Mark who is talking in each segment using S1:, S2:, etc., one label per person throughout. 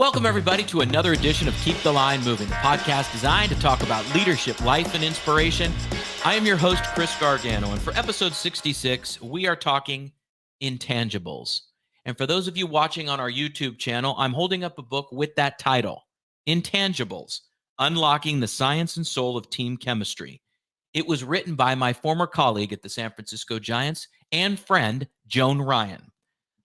S1: Welcome, everybody, to another edition of Keep the Line Moving, the podcast designed to talk about leadership, life, and inspiration. I am your host, Chris Gargano, and for episode 66, we are talking Intangibles. And for those of you watching on our YouTube channel, I'm holding up a book with that title, Intangibles, Unlocking the Science and Soul of Team Chemistry. It was written by my former colleague at the San Francisco Giants and friend, Joan Ryan.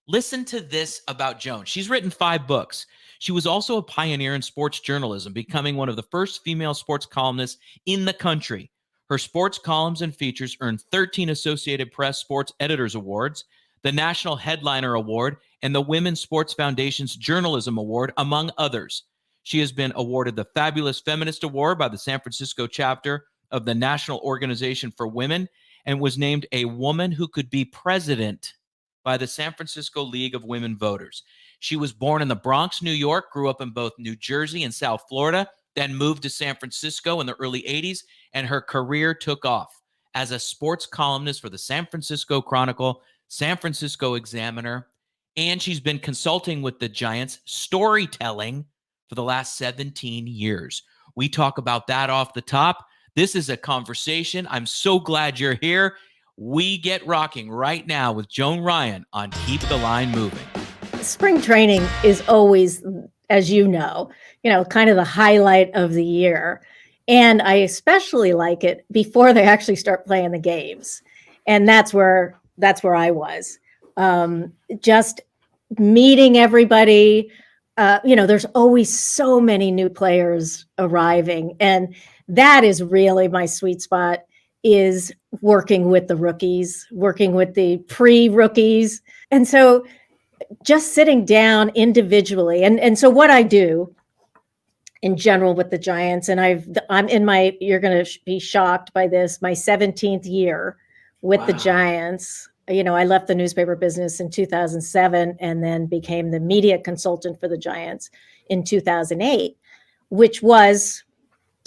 S1: Listen to this about Joan. She's written 5 books. She was also a pioneer in sports journalism, becoming one of the first female sports columnists in the country. Her sports columns and features earned 13 Associated Press Sports Editors Awards, the National Headliner Award, and the Women's Sports Foundation's Journalism Award, among others. She has been awarded the Fabulous Feminist Award by the San Francisco chapter of the National Organization for Women and was named a woman who could be president by the San Francisco League of Women Voters. She was born in the Bronx, New York, grew up in both New Jersey and South Florida, then moved to San Francisco in the early 80s, and her career took off as a sports columnist for the San Francisco Chronicle, San Francisco Examiner, and she's been consulting with the Giants storytelling for the last 17 years. We talk about that off the top. This is a conversation. I'm so glad you're here. We get rocking right now with Joan Ryan on Keep the Line Moving.
S2: Spring training is always, as you know, kind of the highlight of the year. And I especially like it before they actually start playing the games. And that's where I was. Just meeting everybody. There's always so many new players arriving. And that is really my sweet spot, is working with the rookies, working with the pre-rookies. And so just sitting down individually. And so what I do in general with the Giants, and I'm in you're going to be shocked by this, my 17th year with the Giants. I left the newspaper business in 2007 and then became the media consultant for the Giants in 2008, which was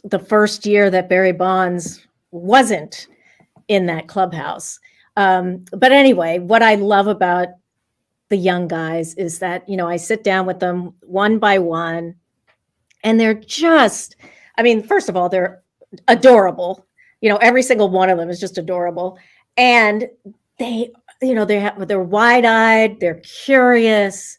S2: the first year that Barry Bonds wasn't in that clubhouse. But anyway, what I love about the young guys is that, I sit down with them one by one, and they're just, first of all, they're adorable. Every single one of them is just adorable. And they're wide-eyed, they're curious.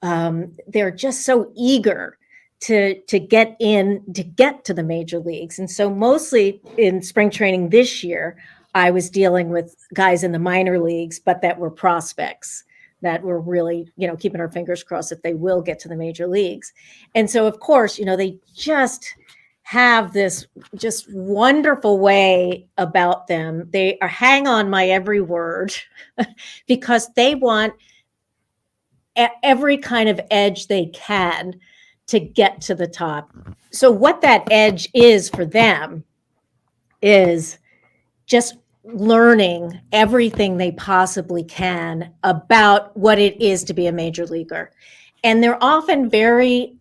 S2: They're just so eager to get to the major leagues. And so mostly in spring training this year, I was dealing with guys in the minor leagues, but that were prospects that were really, keeping our fingers crossed that they will get to the major leagues. And so, of course, they just have this just wonderful way about them. They hang on my every word because they want every kind of edge they can to get to the top. So what that edge is for them is just learning everything they possibly can about what it is to be a major leaguer. And they're often very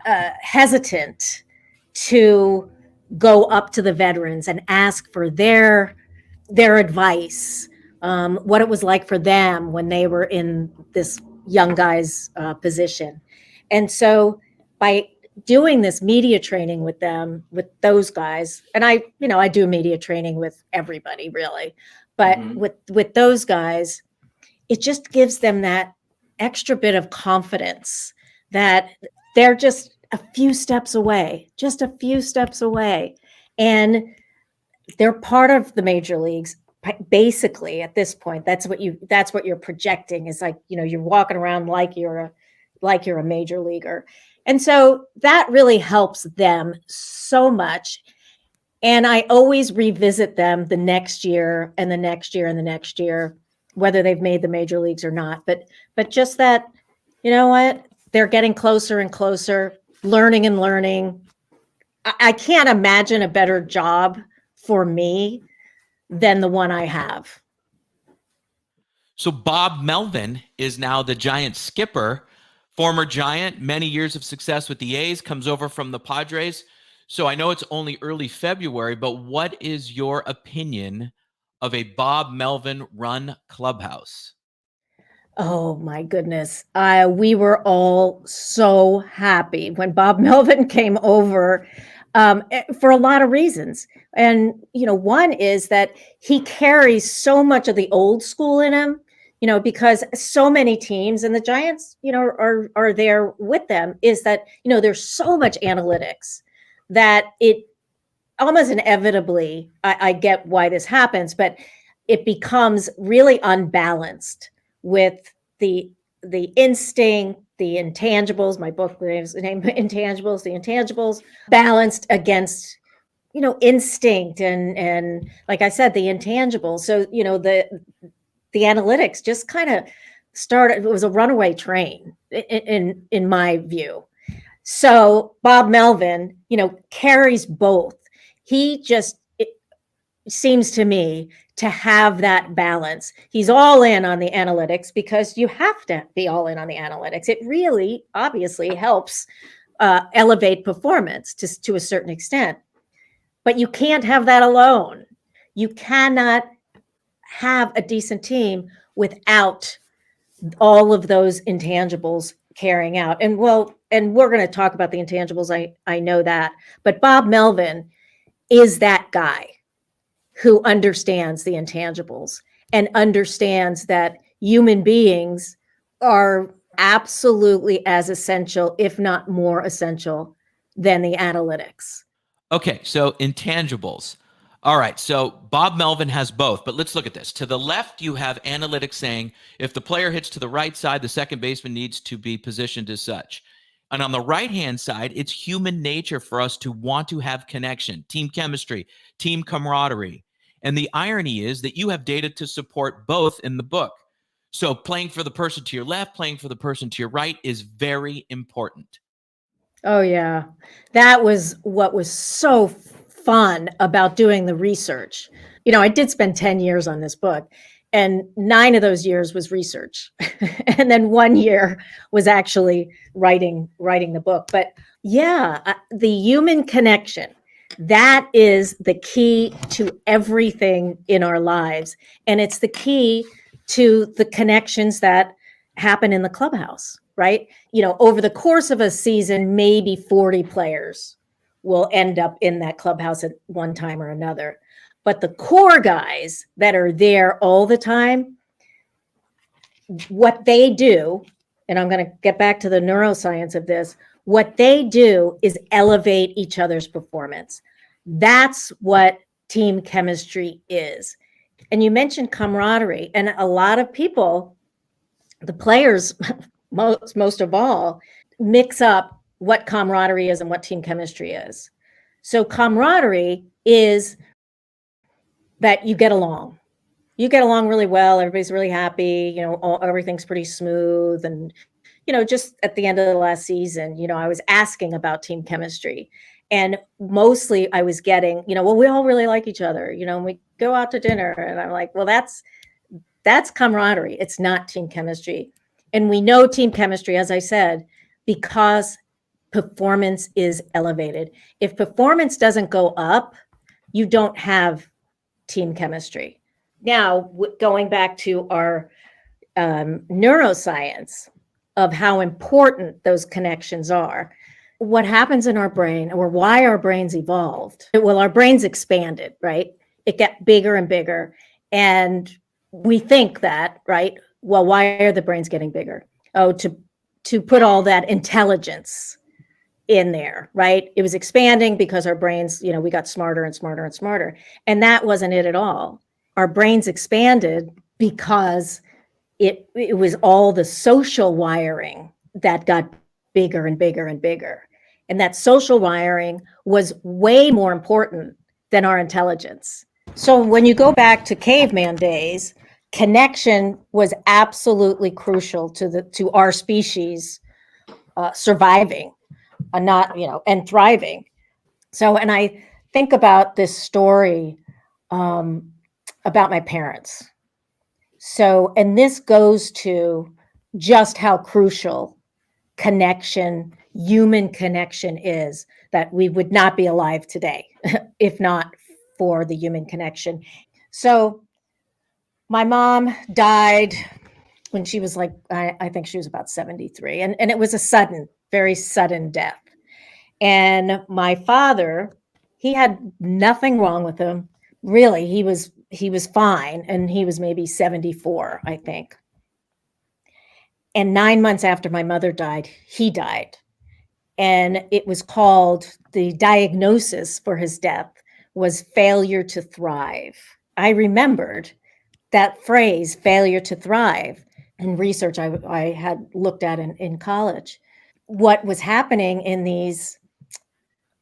S2: hesitant to go up to the veterans and ask for their advice, what it was like for them when they were in this young guy's position. And so by doing this media training with them, with those guys, and I do media training with everybody really, but with those guys, it just gives them that extra bit of confidence that they're just a few steps away, and they're part of the major leagues. Basically, at this point, that's what you're projecting, is like, you're walking around like you're a major leaguer. And so that really helps them so much. And I always revisit them the next year and the next year and the next year, whether they've made the major leagues or not. But just that, they're getting closer and closer, learning and learning. I can't imagine a better job for me than the one I have.
S1: So Bob Melvin is now the Giants skipper, former Giant, many years of success with the A's, comes over from the Padres. So I know it's only early February, but what is your opinion of a Bob Melvin run clubhouse?
S2: Oh my goodness. We were all so happy when Bob Melvin came over, for a lot of reasons. And, one is that he carries so much of the old school in him, because so many teams and the Giants, are there with them, is that, there's so much analytics that it almost inevitably, I get why this happens, but it becomes really unbalanced with the instinct, the intangibles. My book is named Intangibles, the intangibles, balanced against instinct and like I said, the intangibles. So the analytics just kind of started. It was a runaway train in my view. So Bob Melvin, carries both. He just, it seems to me, to have that balance. He's all in on the analytics because you have to be all in on the analytics. It really obviously helps elevate performance to a certain extent. But you can't have that alone. You cannot have a decent team without all of those intangibles carrying out. And we're going to talk about the intangibles. I know that, but Bob Melvin is that guy who understands the intangibles and understands that human beings are absolutely as essential, if not more essential, than the analytics.
S1: Okay, so intangibles. All right, so Bob Melvin has both, but let's look at this. To the left, you have analytics saying if the player hits to the right side, the second baseman needs to be positioned as such. And on the right-hand side, it's human nature for us to want to have connection, team chemistry, team camaraderie. And the irony is that you have data to support both in the book. So playing for the person to your left, playing for the person to your right is very important.
S2: Oh, yeah. That was what was so fun about doing the research. I did spend 10 years on this book, and 9 of those years was research. And then 1 year was actually writing the book. But yeah, the human connection, that is the key to everything in our lives. And it's the key to the connections that happen in the clubhouse, right? Over the course of a season, maybe 40 players will end up in that clubhouse at one time or another. But the core guys that are there all the time, what they do, and I'm going to get back to the neuroscience of this, what they do is elevate each other's performance. That's what team chemistry is. And you mentioned camaraderie, and a lot of people, the players, most of all, mix up what camaraderie is and what team chemistry is. So camaraderie is that you get along. You get along really well. Everybody's really happy. Everything's pretty smooth. And, just at the end of the last season, I was asking about team chemistry. And mostly I was getting, well, we all really like each other, and we go out to dinner. And I'm like, well, that's camaraderie. It's not team chemistry. And we know team chemistry, as I said, because performance is elevated. If performance doesn't go up, you don't have team chemistry. Now, going back to our neuroscience of how important those connections are, what happens in our brain, or why our brains evolved. Well, our brains expanded, right? It got bigger and bigger. And we think that, right? Well, why are the brains getting bigger? Oh, to put all that intelligence in there, right? It was expanding because our brains, we got smarter and smarter and smarter. And that wasn't it at all. Our brains expanded because it was all the social wiring that got bigger and bigger and bigger. And that social wiring was way more important than our intelligence. So when you go back to caveman days, connection was absolutely crucial to our species surviving, and thriving. So, and I think about this story about my parents. So, and this goes to just how crucial connection, human connection is, that we would not be alive today if not for the human connection. So my mom died when she was like, I think she was about 73. And it was a sudden, very sudden death. And my father, he had nothing wrong with him. Really, he was fine. And he was maybe 74, I think. And 9 months after my mother died, he died. And it was called, the diagnosis for his death was failure to thrive. I remembered that phrase, failure to thrive, in research I had looked at in college. What was happening in these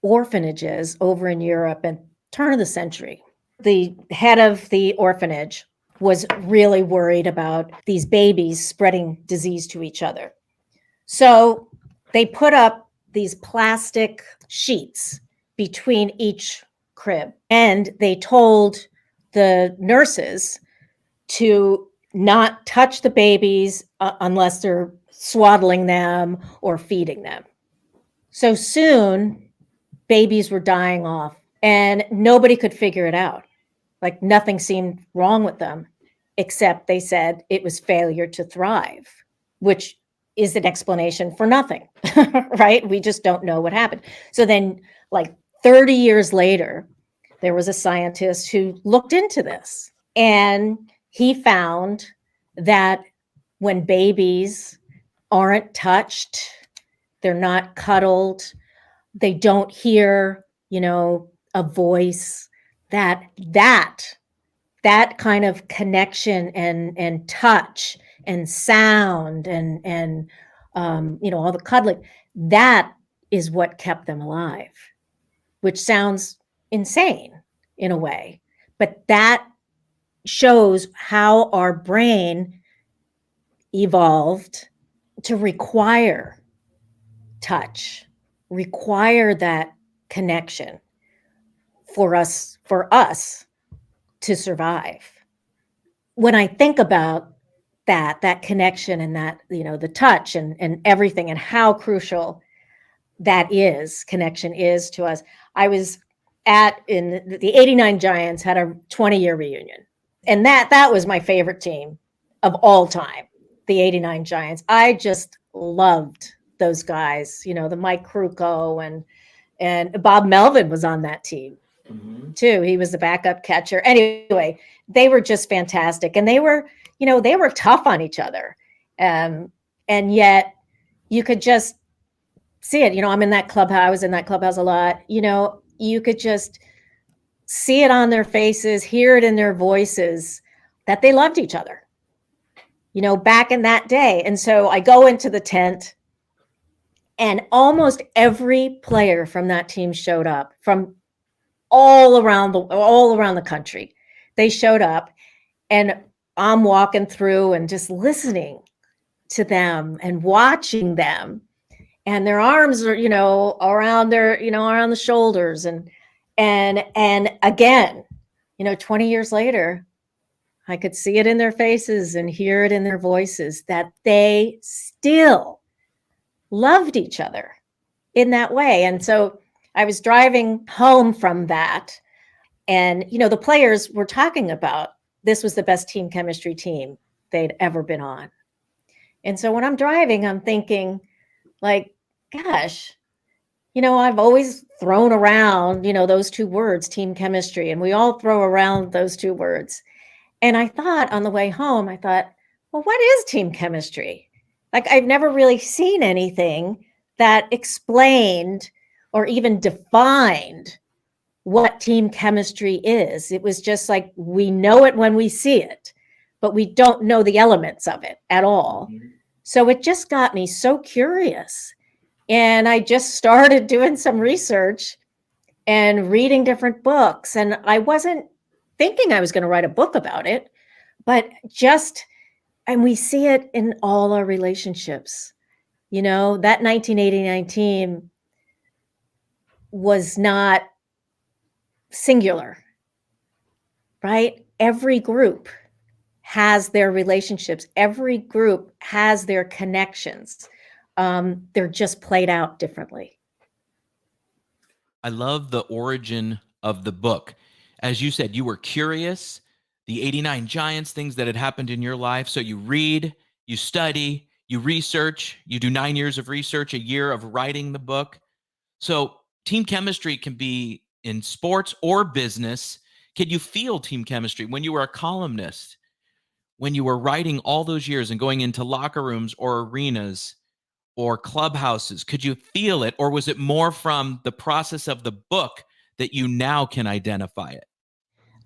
S2: orphanages over in Europe at turn of the century. The head of the orphanage was really worried about these babies spreading disease to each other. So they put up these plastic sheets between each crib, and they told the nurses to not touch the babies unless they're swaddling them or feeding them. So soon, babies were dying off, and nobody could figure it out. Like nothing seemed wrong with them, except they said it was failure to thrive, which is an explanation for nothing, right? We just don't know what happened. So then, like 30 years later, there was a scientist who looked into this, and he found that when babies aren't touched, they're not cuddled, they don't hear, a voice, that kind of connection and touch and sound and all the cuddling, that is what kept them alive, which sounds insane in a way, but that shows how our brain evolved to require touch, require that connection for us to survive. When I think about that connection and that, the touch and everything and how crucial connection is to us. I was in the 89 Giants had a 20-year reunion. And that was my favorite team of all time, the 89 Giants. I just loved those guys, the Mike Krukow and Bob Melvin was on that team too. He was the backup catcher. Anyway, they were just fantastic. And they were tough on each other. And yet you could just see it. I'm in that clubhouse. I was in that clubhouse a lot. You could just see it on their faces, hear it in their voices that they loved each other, back in that day. And so I go into the tent, and almost every player from that team showed up from all around the country. They showed up, and I'm walking through and just listening to them and watching them, and their arms are, around around the shoulders, and again, 20 years later, I could see it in their faces and hear it in their voices that they still loved each other in that way. And so I was driving home from that, and, the players were talking about this was the best team chemistry team they'd ever been on. And so when I'm driving, I'm thinking, like, gosh, I've always thrown around, those two words, team chemistry, and we all throw around those two words. And I thought on the way home, well, what is team chemistry? Like, I've never really seen anything that explained or even defined what team chemistry is. It was just like, we know it when we see it, but we don't know the elements of it at all. So it just got me so curious. And I just started doing some research and reading different books. And I wasn't thinking I was going to write a book about it, but and we see it in all our relationships. That 1989 team was not singular, right? Every group has their relationships. Every group has their connections. They're just played out differently.
S1: I love the origin of the book. As you said, you were curious, the 89 Giants, things that had happened in your life. So you read you study, you research, you do 9 years of research, a year of writing the book. So team chemistry can be in sports or business. Can you feel team chemistry when you were a columnist, when you were writing all those years and going into locker rooms or arenas or clubhouses? Could you feel it, or was it more from the process of the book that you now can identify it?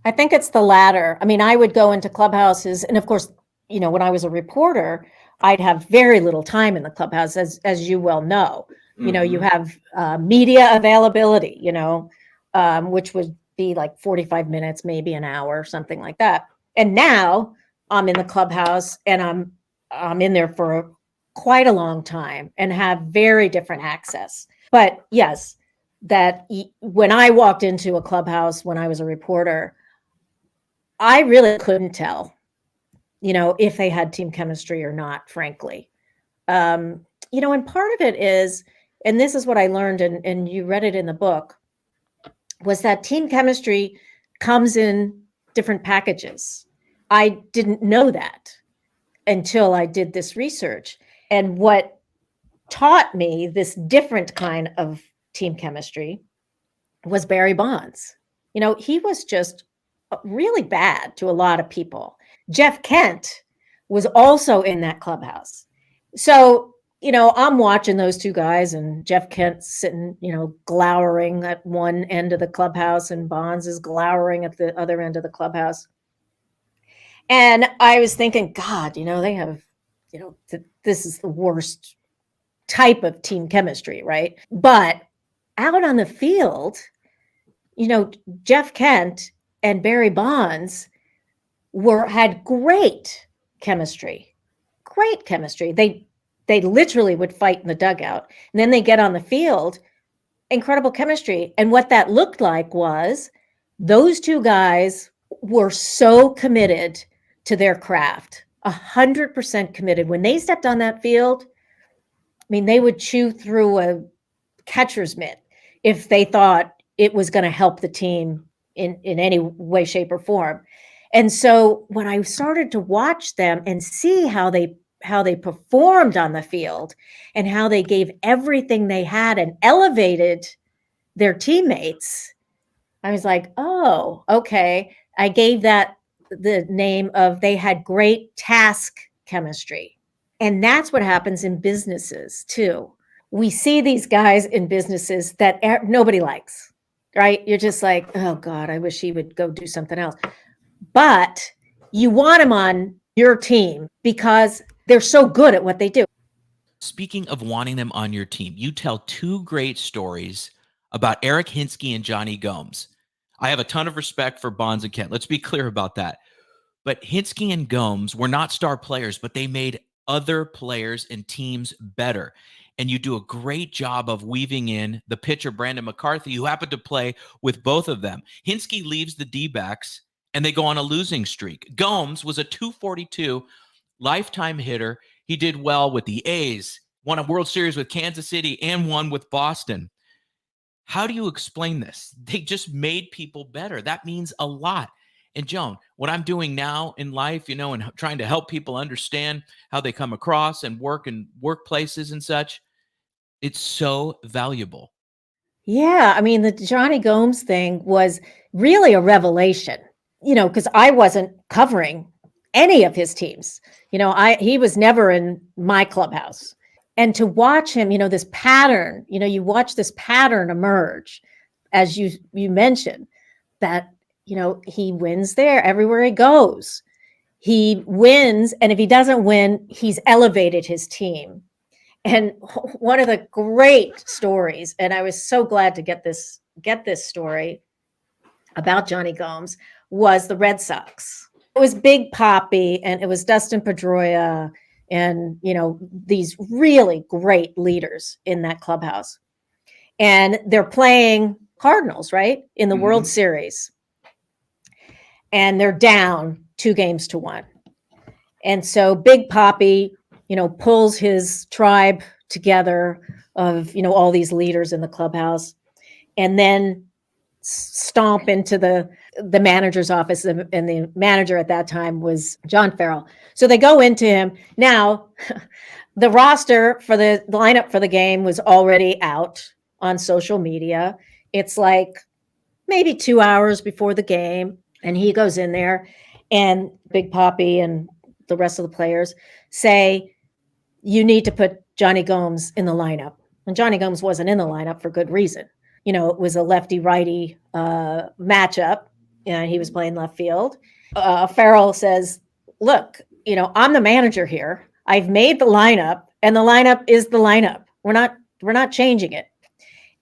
S2: I think it's the latter. I mean, I would go into clubhouses, and of course, when I was a reporter, I'd have very little time in the clubhouse, as you well know. You have media availability, which would be like 45 minutes, maybe an hour, something like that. And now I'm in the clubhouse, and I'm in there for quite a long time and have very different access. But yes, that when I walked into a clubhouse when I was a reporter, I really couldn't tell, if they had team chemistry or not, frankly. And part of it is, and this is what I learned, and you read it in the book, was that team chemistry comes in different packages. I didn't know that until I did this research. And what taught me this different kind of team chemistry was Barry Bonds. He was just really bad to a lot of people. Jeff Kent was also in that clubhouse. So, I'm watching those two guys, and Jeff Kent sitting, glowering at one end of the clubhouse, and Bonds is glowering at the other end of the clubhouse. And I was thinking, God, they have, this is the worst type of team chemistry, right? But out on the field, Jeff Kent and Barry Bonds had great chemistry. Great chemistry. They literally would fight in the dugout. And then they get on the field, incredible chemistry. And what that looked like was those two guys were so committed to their craft, 100% committed. When they stepped on that field, I mean, they would chew through a catcher's mitt if they thought it was going to help the team in any way, shape, or form. And so when I started to watch them and see how they performed on the field and how they gave everything they had and elevated their teammates, I was like, oh, okay. I gave that the name of they had great task chemistry. And that's what happens in businesses too. We see these guys in businesses that nobody likes, right? You're just like, oh God, I wish he would go do something else. But you want them on your team because they're so good at what they do.
S1: Speaking of wanting them on your team, you tell two great stories about Eric Hinsky and Johnny Gomes. I have a ton of respect for Bonds and Kent. Let's be clear about that. But Hinsky and Gomes were not star players, but they made other players and teams better. And you do a great job of weaving in the pitcher, Brandon McCarthy, who happened to play with both of them. Hinsky leaves the D-backs, and they go on a losing streak. Gomes was a 242 lifetime hitter. He did well with the A's, won a World Series with Kansas City, and won with Boston. How do you explain this? They just made people better. That means a lot. And Joan, what I'm doing now in life, and trying to help people understand how they come across and work in workplaces and such, it's so valuable.
S2: Yeah, I mean, the Johnny Gomes thing was really a revelation, because I wasn't covering any of his teams. He was never in my clubhouse. And to watch him, this pattern, you watch this pattern emerge, as you mentioned, that, he wins there everywhere he goes. He wins, and if he doesn't win, he's elevated his team. And one of the great stories, and I was so glad to get this story about Johnny Gomes, was the Red Sox. It was Big Papi, and it was Dustin Pedroia, and these really great leaders in that clubhouse. And they're playing Cardinals, right, in the World Series. And they're down 2-1. And so Big Papi, pulls his tribe together of, all these leaders in the clubhouse, and then stomp into the manager's office, and the manager at that time was John Farrell. So they go into him. Now, the roster for the lineup for the game was already out on social media. It's like maybe 2 hours before the game, and he goes in there, and Big Papi and the rest of the players say, you need to put Johnny Gomes in the lineup. And Johnny Gomes wasn't in the lineup for good reason. It was a lefty-righty matchup, and he was playing left field. Farrell says, look, I'm the manager here. I've made the lineup, and the lineup is the lineup. We're not changing it.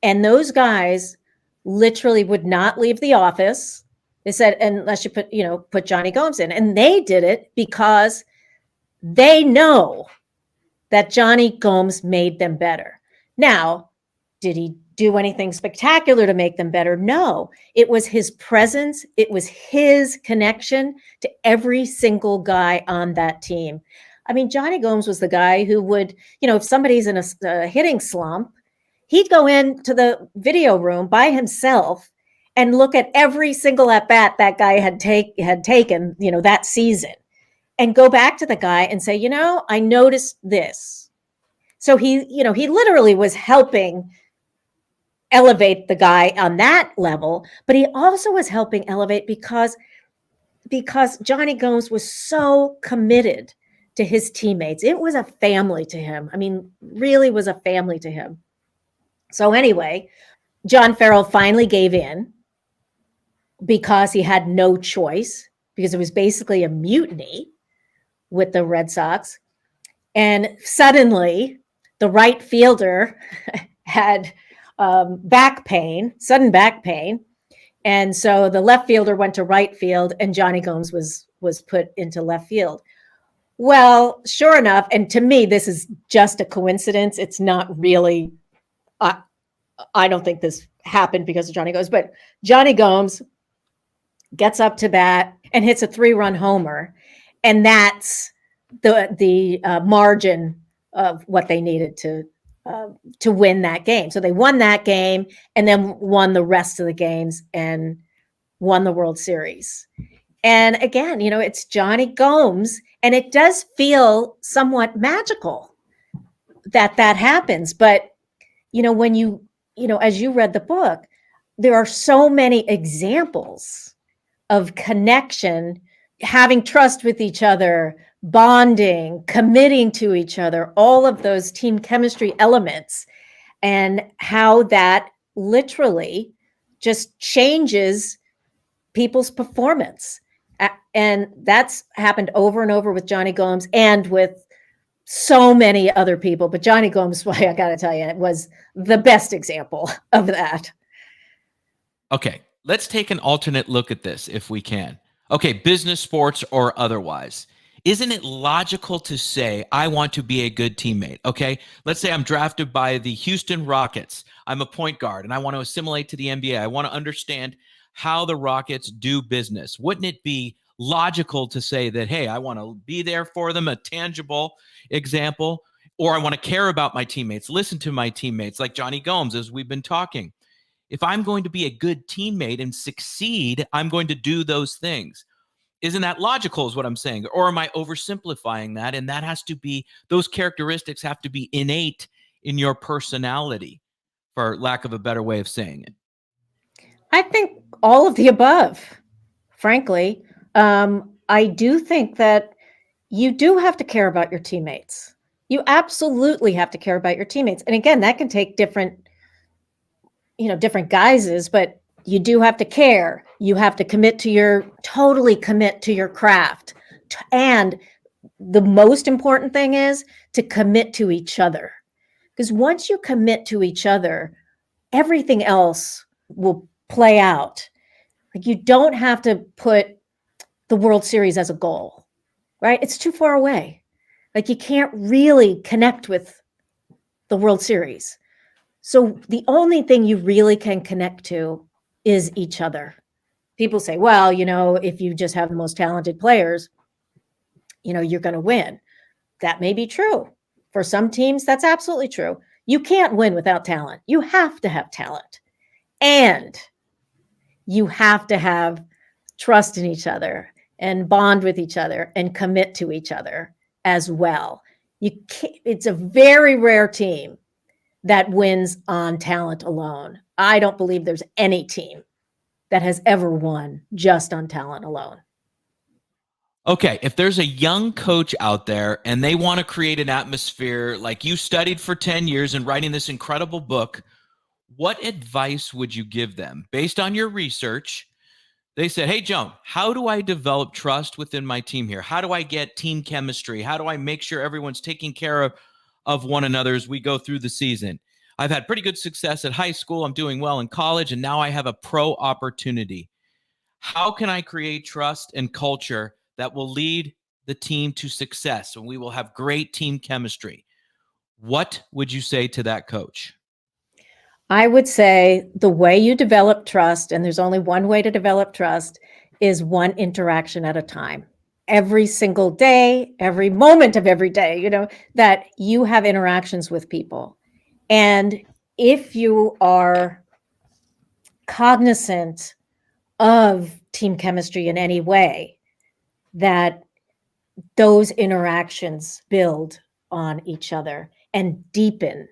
S2: And those guys literally would not leave the office. They said, unless you put Johnny Gomes in. And they did it because they know that Johnny Gomes made them better. Now, did he do anything spectacular to make them better? No, it was his presence. It was his connection to every single guy on that team. I mean, Johnny Gomes was the guy who would, if somebody's in a hitting slump, he'd go into the video room by himself and look at every single at bat that guy had taken, that season, and go back to the guy and say, I noticed this. So he literally was helping elevate the guy on that level, but he also was helping elevate because Johnny Gomes was so committed to his teammates. It was a family to him. I mean, really was a family to him. So anyway, John Farrell finally gave in because he had no choice, because it was basically a mutiny with the Red Sox. And suddenly the right fielder had sudden back pain. And so the left fielder went to right field, and Johnny Gomes was put into left field. Well, sure enough, and to me, this is just a coincidence. It's not really, I don't think this happened because of Johnny Gomes, but Johnny Gomes gets up to bat and hits a 3-run homer. And that's the margin of what they needed to win that game. So they won that game and then won the rest of the games and won the World Series. And again, it's Johnny Gomes, and it does feel somewhat magical that happens. But, when as you read the book, there are so many examples of connection, having trust with each other, bonding, committing to each other, all of those team chemistry elements, and how that literally just changes people's performance. And that's happened over and over with Johnny Gomes and with so many other people. But Johnny Gomes, I got to tell you, it was the best example of that.
S1: Okay, let's take an alternate look at this if we can. Okay, business, sports, or otherwise. Isn't it logical to say, I want to be a good teammate? Okay, let's say I'm drafted by the Houston Rockets. I'm a point guard and I want to assimilate to the NBA. I want to understand how the Rockets do business. Wouldn't it be logical to say that, hey, I want to be there for them, a tangible example, or I want to care about my teammates, listen to my teammates, like Johnny Gomes, as we've been talking. If I'm going to be a good teammate and succeed, I'm going to do those things. Isn't that logical is what I'm saying? Or am I oversimplifying that? And that has to be, those characteristics have to be innate in your personality, for lack of a better way of saying it.
S2: I think all of the above, frankly. I do think that you do have to care about your teammates. You absolutely have to care about your teammates. And again, that can take different guises, but you do have to care. You have to totally commit to your craft. And the most important thing is to commit to each other. Because once you commit to each other, everything else will play out. Like, you don't have to put the World Series as a goal, right? It's too far away. Like, you can't really connect with the World Series. So the only thing you really can connect to is each other. People say, well, if you just have the most talented players, you're going to win. That may be true. For some teams, that's absolutely true. You can't win without talent. You have to have talent. And you have to have trust in each other and bond with each other and commit to each other as well. It's a very rare team that wins on talent alone. I don't believe there's any team that has ever won just on talent alone.
S1: Okay, if there's a young coach out there and they want to create an atmosphere like you studied for 10 years and writing this incredible book, what advice would you give them based on your research? They said, hey, Joan, how do I develop trust within my team here? How do I get team chemistry? How do I make sure everyone's taking care of one another as we go through the season? I've had pretty good success at high school. I'm doing well in college, and now I have a pro opportunity. How can I create trust and culture that will lead the team to success and we will have great team chemistry? What would you say to that coach?
S2: I would say the way you develop trust, and there's only one way to develop trust, is one interaction at a time. Every single day, every moment of every day, that you have interactions with people. And if you are cognizant of team chemistry in any way, that those interactions build on each other and deepen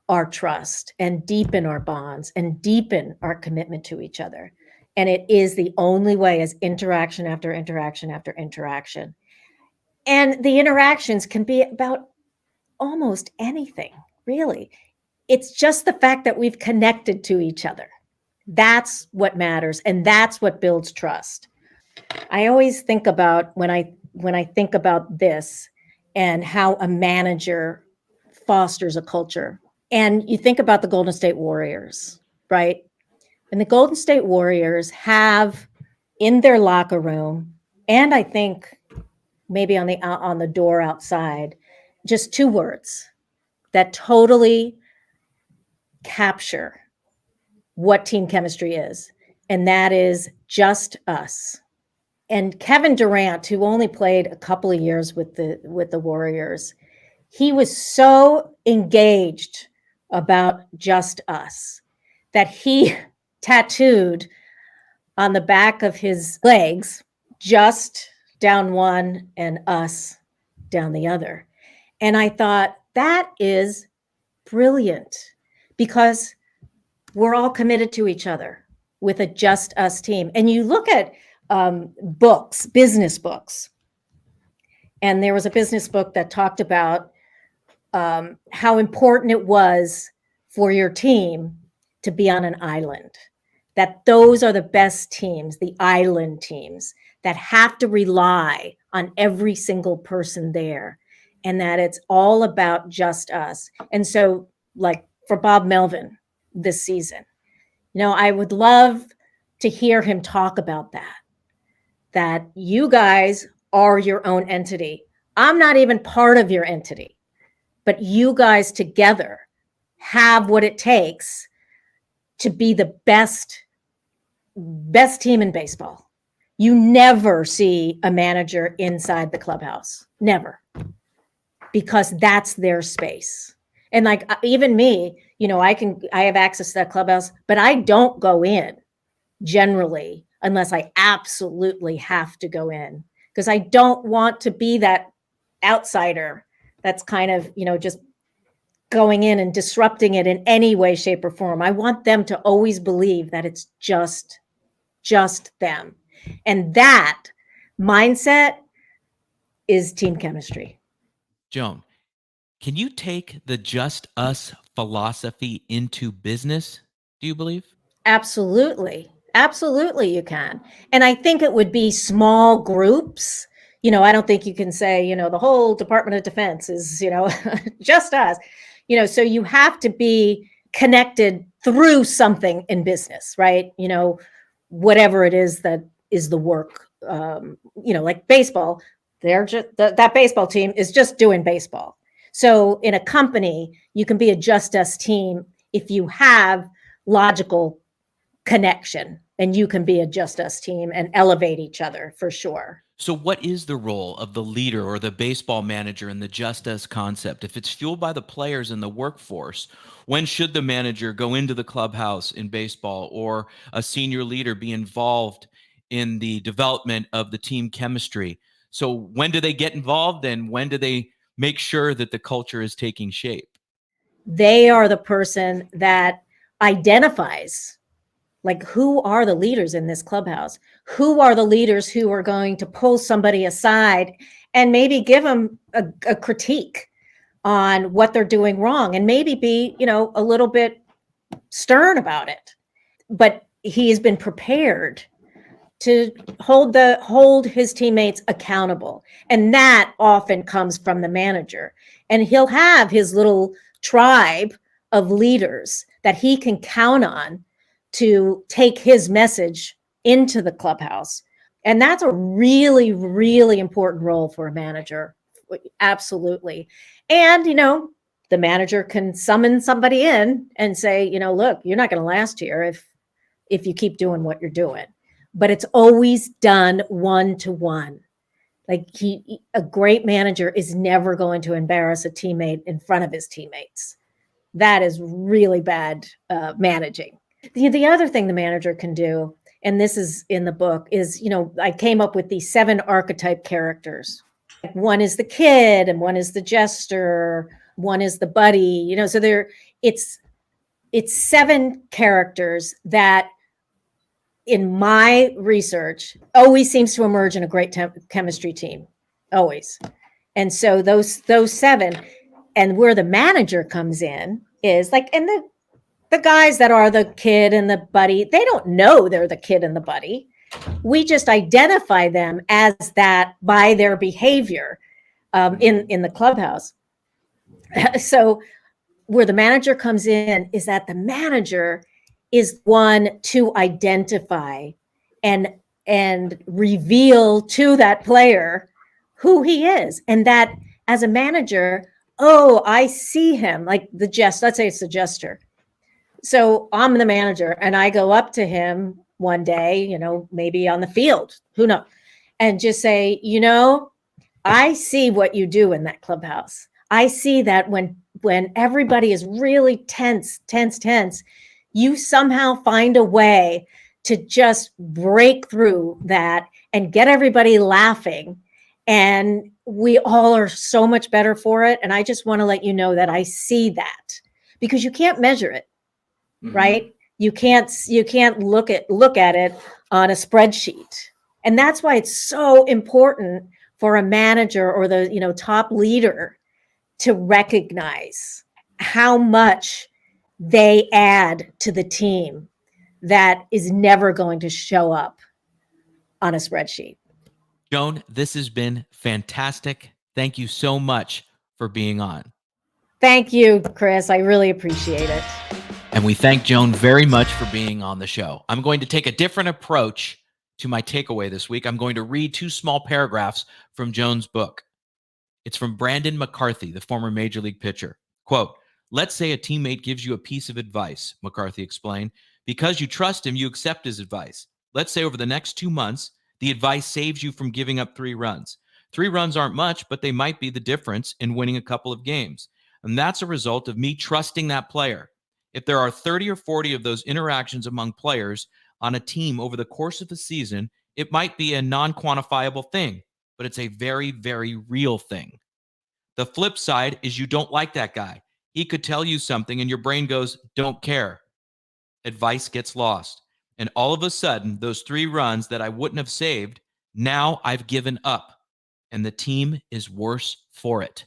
S2: our trust and deepen our bonds and deepen our commitment to each other. And it is the only way, as interaction after interaction after interaction. And the interactions can be about almost anything, really. It's just the fact that we've connected to each other. That's what matters. And that's what builds trust. I always think about when I think about this and how a manager fosters a culture. And you think about the Golden State Warriors, right? And the Golden State Warriors have in their locker room, and I think maybe on the door outside, just two words that totally capture what team chemistry is, and that is just us. And Kevin Durant, who only played a couple of years with the Warriors, he was so engaged about just us that he tattooed on the back of his legs, just down one and us down the other. And I thought, that is brilliant, because we're all committed to each other with a just us team. And you look at books, business books, and there was a business book that talked about how important it was for your team to be on an island, that those are the best teams, the island teams that have to rely on every single person there, and that it's all about just us. And so, like for Bob Melvin this season, I would love to hear him talk about that you guys are your own entity. I'm not even part of your entity, but you guys together have what it takes to be the best team in baseball. You never see a manager inside the clubhouse, never, because that's their space. And like even me, I have access to that clubhouse, but I don't go in generally unless I absolutely have to go in, because I don't want to be that outsider that's kind of, just going in and disrupting it in any way, shape, or form. I want them to always believe that it's just them. And that mindset is team chemistry.
S1: Joan, can you take the just us philosophy into business, do you believe?
S2: Absolutely. Absolutely, you can. And I think it would be small groups. I don't think you can say, the whole Department of Defense is, just us. So you have to be connected through something in business, right? Whatever it is that is the work, like baseball, they're just that baseball team is just doing baseball. So in a company, you can be a just us team if you have logical connection, and you can be a just us team and elevate each other for sure.
S1: So what is the role of the leader or the baseball manager in the just us concept? If it's fueled by the players and the workforce, when should the manager go into the clubhouse in baseball, or a senior leader be involved in the development of the team chemistry? So when do they get involved, and when do they make sure that the culture is taking shape?
S2: They are the person that identifies, like, who are the leaders in this clubhouse? Who are the leaders who are going to pull somebody aside and maybe give them a critique on what they're doing wrong, and maybe be, a little bit stern about it. But he has been prepared to hold his teammates accountable. And that often comes from the manager. And he'll have his little tribe of leaders that he can count on to take his message into the clubhouse. And that's a really, really important role for a manager. Absolutely. And, the manager can summon somebody in and say, look, you're not going to last here if you keep doing what you're doing. But it's always done one-to-one. Like, a great manager is never going to embarrass a teammate in front of his teammates. That is really bad managing. The other thing the manager can do, and this is in the book, is, I came up with these 7 archetype characters. One is the kid, and one is the jester, one is the buddy, so it's 7 characters that, in my research, always seems to emerge in a great chemistry team, always. And so those 7, and where the manager comes in is like, and the guys that are the kid and the buddy, they don't know they're the kid and the buddy. We just identify them as that by their behavior in the clubhouse. So where the manager comes in is that the manager is one to identify and reveal to that player who he is. And that, as a manager, I see him, like let's say it's the jester. So I'm the manager, and I go up to him one day, maybe on the field, who knows, and just say, I see what you do in that clubhouse. I see that when everybody is really tense, you somehow find a way to just break through that and get everybody laughing. And we all are so much better for it. And I just want to let you know that I see that, because you can't measure it, right? You can't look at it on a spreadsheet. And that's why it's so important for a manager or the, top leader to recognize how much they add to the team that is never going to show up on a spreadsheet.
S1: Joan, this has been fantastic. Thank you so much for being on.
S2: Thank you, Chris. I really appreciate it.
S1: And we thank Joan very much for being on the show. I'm going to take a different approach to my takeaway this week. I'm going to read 2 small paragraphs from Joan's book. It's from Brandon McCarthy, the former Major League pitcher. Quote, "Let's say a teammate gives you a piece of advice," McCarthy explained. "Because you trust him, you accept his advice. Let's say over the next 2 months, the advice saves you from giving up 3 runs. 3 runs aren't much, but they might be the difference in winning a couple of games. And that's a result of me trusting that player. If there are 30 or 40 of those interactions among players on a team over the course of the season, it might be a non-quantifiable thing, but it's a very, very real thing. The flip side is you don't like that guy. He could tell you something and your brain goes, don't care. Advice gets lost. And all of a sudden, those 3 runs that I wouldn't have saved, now I've given up. And the team is worse for it."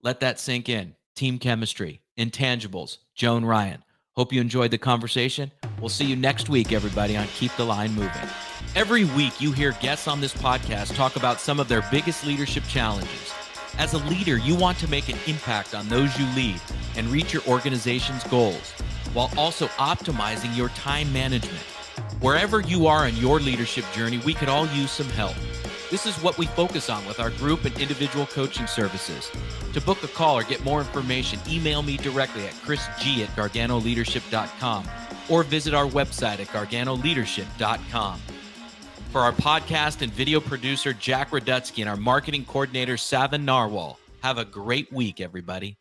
S1: Let that sink in. Team chemistry, Intangibles, Joan Ryan. Hope you enjoyed the conversation. We'll see you next week, everybody, on Keep the Line Moving. Every week, you hear guests on this podcast talk about some of their biggest leadership challenges. As a leader, you want to make an impact on those you lead and reach your organization's goals, while also optimizing your time management. Wherever you are in your leadership journey, we could all use some help. This is what we focus on with our group and individual coaching services. To book a call or get more information, email me directly at chrisg@garganoleadership.com or visit our website at garganoleadership.com. For our podcast and video producer, Jack Radutsky, and our marketing coordinator, Savin Narwhal. Have a great week, everybody.